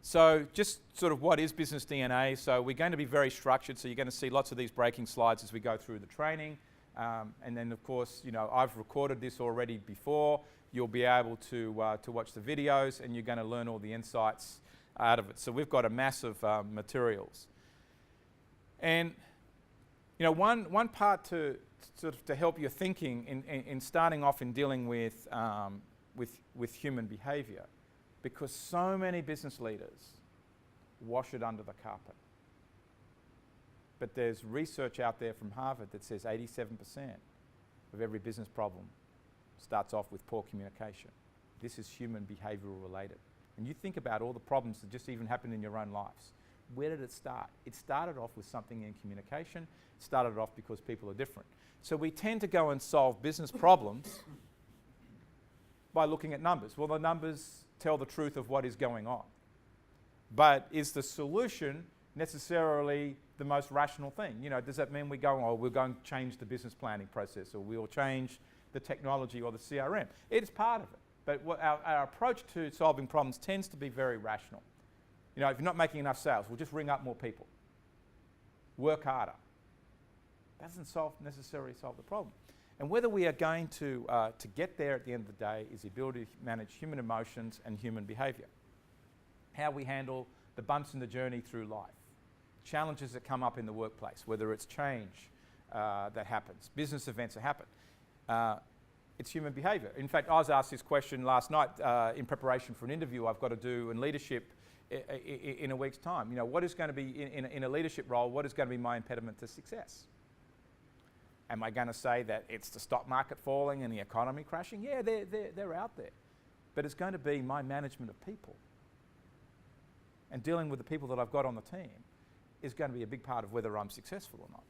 So just sort of what is business DNA? So we're going to be very structured, so you're going to see lots of these breaking slides as we go through the training. And then of course, you know, I've recorded this already before. You'll be able to watch the videos, and you're going to learn all the insights out of it. So we've got a massive materials. And you know, one part to sort of to help your thinking in starting off in dealing with human behaviour, because so many business leaders wash it under the carpet. But there's research out there from Harvard that says 87% of every business problem starts off with poor communication. This is human behavioural related. And you think about all the problems that just even happened in your own lives. Where did it start? It started off with something in communication. It started off because people are different. So we tend to go and solve business problems by looking at numbers. Well, the numbers tell the truth of what is going on. But is the solution necessarily the most rational thing? You know, does that mean we go, oh, we're going to change the business planning process, or we'll change the technology or the CRM? It's part of it. But what our approach to solving problems tends to be very rational. You know, if you're not making enough sales, we'll just ring up more people. Work harder. That doesn't necessarily solve the problem. And whether we are going to get there at the end of the day is the ability to manage human emotions and human behaviour. How we handle the bumps in the journey through life. Challenges that come up in the workplace, whether it's change that happens, business events that happen. It's human behaviour. In fact, I was asked this question last night in preparation for an interview I've got to do in leadership in a week's time. You know, what is going to be, in a leadership role, what is going to be my impediment to success? Am I going to say that it's the stock market falling and the economy crashing? Yeah, they're out there. But it's going to be my management of people. And dealing with the people that I've got on the team is going to be a big part of whether I'm successful or not.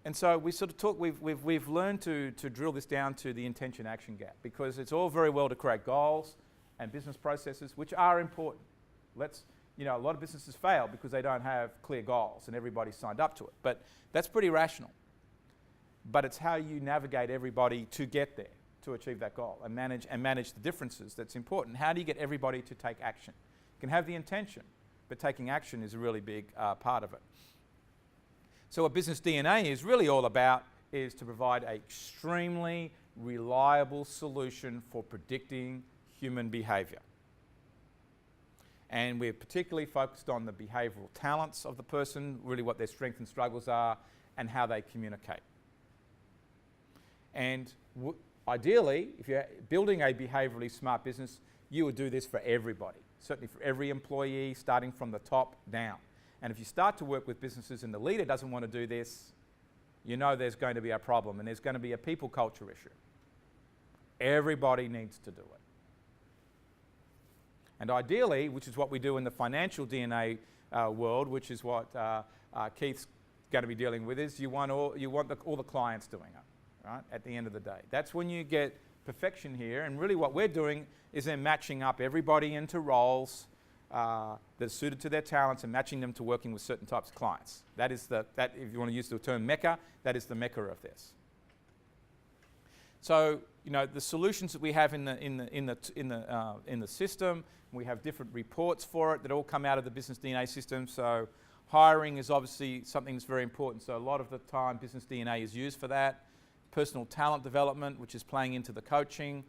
And so we sort of talk, we've learned to drill this down to the intention-action gap, because it's all very well to create goals and business processes, which are important. You know, a lot of businesses fail because they don't have clear goals and everybody's signed up to it. But that's pretty rational. But it's how you navigate everybody to get there, to achieve that goal, and manage the differences that's important. How do you get everybody to take action? You can have the intention, but taking action is a really big part of it. So what business DNA is really all about is to provide an extremely reliable solution for predicting human behaviour. And we're particularly focused on the behavioural talents of the person, really what their strengths and struggles are, and how they communicate. And ideally, if you're building a behaviourally smart business, you would do this for everybody, certainly for every employee, starting from the top down. And if you start to work with businesses and the leader doesn't want to do this, you know there's going to be a problem, and there's going to be a people culture issue. Everybody needs to do it. And ideally, which is what we do in the financial DNA world, which is what Keith's going to be dealing with, is you want all the clients doing it, right, at the end of the day. That's when you get perfection here, and really what we're doing is then matching up everybody into roles that's suited to their talents and matching them to working with certain types of clients. That is if you want to use the term mecca, that is the mecca of this. So, you know, the solutions that we have in the system, we have different reports for it that all come out of the business DNA system. So, hiring is obviously something that's very important. So, a lot of the time, business DNA is used for that. Personal talent development, which is playing into the coaching,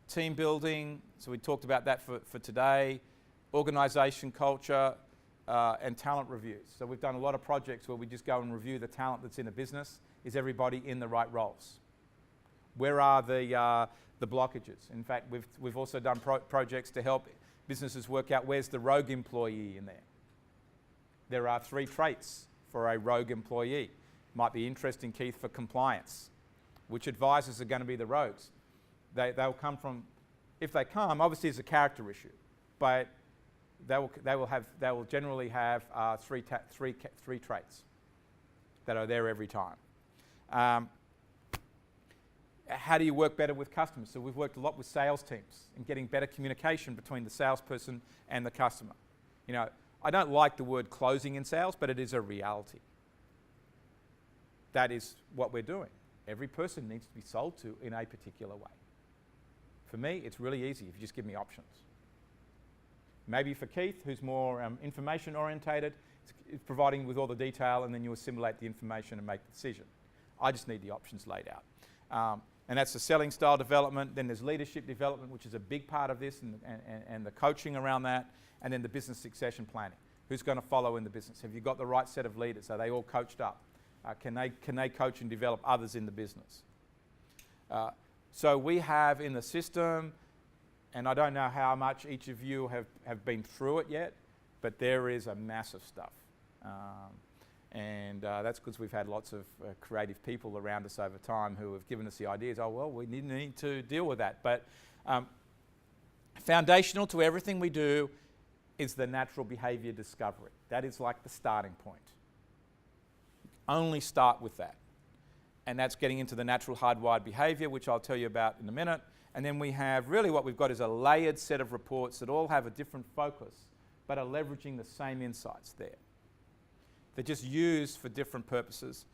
team building. So, we talked about that for today. Organisation culture and talent reviews. So, we've done a lot of projects where we just go and review the talent that's in a business. Is everybody in the right roles? Where are the blockages? In fact, we've also done projects to help businesses work out where's the rogue employee in there. There are 3 traits for a rogue employee. Might be interesting, Keith, for compliance. Which advisors are going to be the rogues? They'll come from, if they come, obviously it's a character issue, but they will generally have 3 traits that are there every time. How do you work better with customers? So we've worked a lot with sales teams and getting better communication between the salesperson and the customer. You know, I don't like the word closing in sales, but it is a reality. That is what we're doing. Every person needs to be sold to in a particular way. For me, it's really easy if you just give me options. Maybe for Keith, who's more information orientated, it's providing with all the detail, and then you assimilate the information and make the decision. I just need the options laid out. And that's the selling style development. Then there's leadership development, which is a big part of this, and the coaching around that. And then the business succession planning. Who's going to follow in the business? Have you got the right set of leaders? Are they all coached up? Can they coach and develop others in the business? So we have in the system, and I don't know how much each of you have been through it yet, but there is a massive stuff. And that's because we've had lots of creative people around us over time who have given us the ideas, oh, well, we need to deal with that. But foundational to everything we do is the natural behavior discovery. That is like the starting point. Only start with that. And that's getting into the natural hardwired behavior, which I'll tell you about in a minute. And then we have, really what we've got is a layered set of reports that all have a different focus, but are leveraging the same insights there. They're just used for different purposes.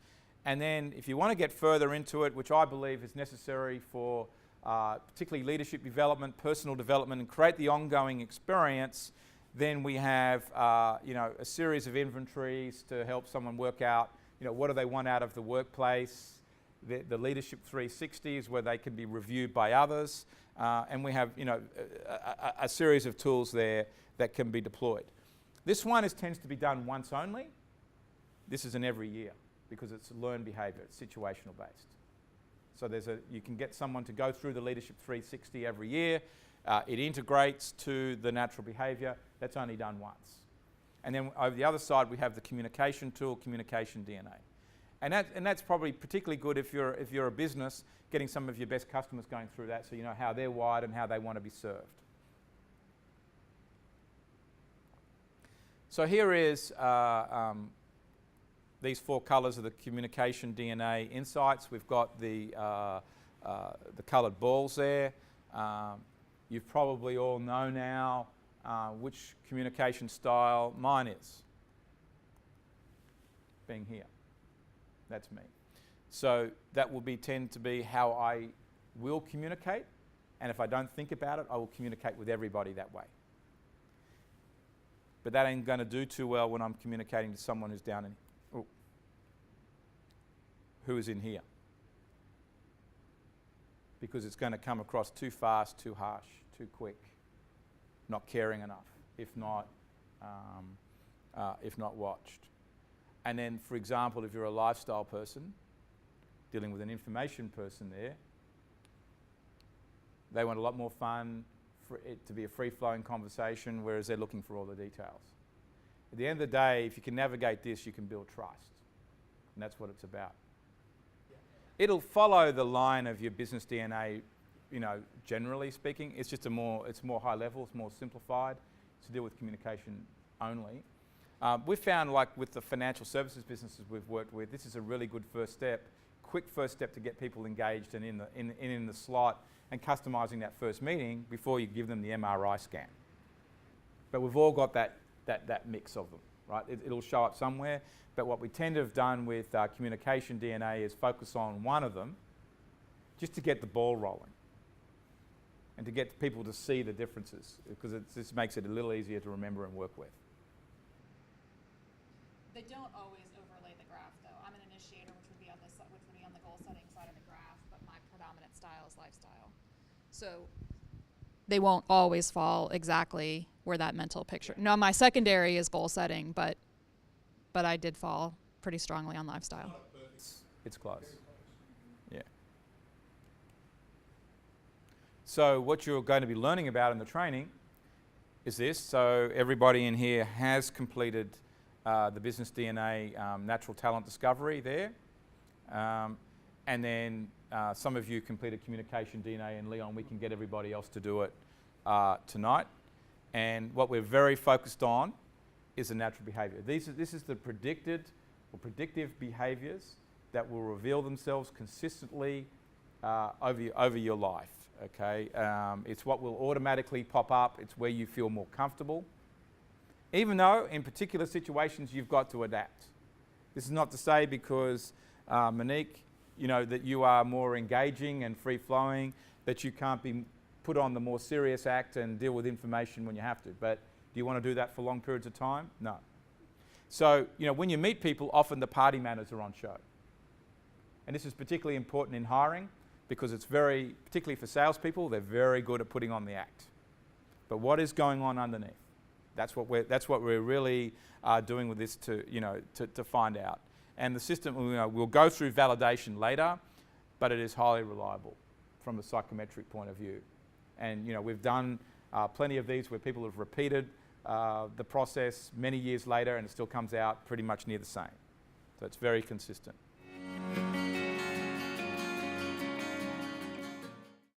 And then if you want to get further into it, which I believe is necessary for particularly leadership development, personal development, and create the ongoing experience, then we have a series of inventories to help someone work out what do they want out of the workplace. The Leadership 360 is where they can be reviewed by others. And we have a series of tools there that can be deployed. This one tends to be done once only. This is an every year because it's learned behavior, it's situational based. So you can get someone to go through the Leadership 360 every year. It integrates to the natural behavior. That's only done once. And then over the other side, we have the communication tool, Communication DNA. And that's probably particularly good if you're a business, getting some of your best customers going through that so you know how they're wired and how they want to be served. So here is these 4 colors of the Communication DNA insights. We've got the colored balls there. You probably all know now which communication style mine is. Being here. That's me. So that will tend to be how I will communicate, and if I don't think about it, I will communicate with everybody that way. But that ain't going to do too well when I'm communicating to someone who's down in, who is in here. Because it's going to come across too fast, too harsh, too quick, not caring enough, if not watched. And then, for example, if you're a lifestyle person, dealing with an information person there, they want a lot more fun, for it to be a free-flowing conversation, whereas they're looking for all the details. At the end of the day, if you can navigate this, you can build trust. And that's what it's about. It'll follow the line of your business DNA, generally speaking. It's just it's more high level, it's more simplified to deal with communication only. We've found, like with the financial services businesses we've worked with, this is a really good first step, quick first step to get people engaged and in the slot and customizing that first meeting before you give them the MRI scan. But we've all got that mix of them, right? It'll show up somewhere. But what we tend to have done with Communication DNA is focus on one of them just to get the ball rolling and to get people to see the differences, because it just makes it a little easier to remember and work with. They don't always overlay the graph, though. I'm an initiator, which would be on the goal setting side of the graph, but my predominant style is lifestyle. So they won't always fall exactly where that mental picture. No, my secondary is goal setting, but I did fall pretty strongly on lifestyle. It's close. Yeah. So what you're going to be learning about in the training is this. So everybody in here has completed the business DNA natural talent discovery there. And then some of you completed Communication DNA, and Leon, we can get everybody else to do it tonight. And what we're very focused on is the natural behavior. This is the predicted or predictive behaviors that will reveal themselves consistently over your life. Okay, it's what will automatically pop up. It's where you feel more comfortable, even though in particular situations you've got to adapt. This is not to say because Monique, that you are more engaging and free-flowing, that you can't be put on the more serious act and deal with information when you have to. But Do you want to do that for long periods of time? No. So, you know, when you meet people, often the party manners are on show. And this is particularly important in hiring because it's very, particularly for salespeople, they're very good at putting on the act. But what is going on underneath? That's what we're really doing with this to find out. And the system, we'll go through validation later, but it is highly reliable from a psychometric point of view. And you know, we've done plenty of these where people have repeated the process many years later and it still comes out pretty much near the same. So it's very consistent.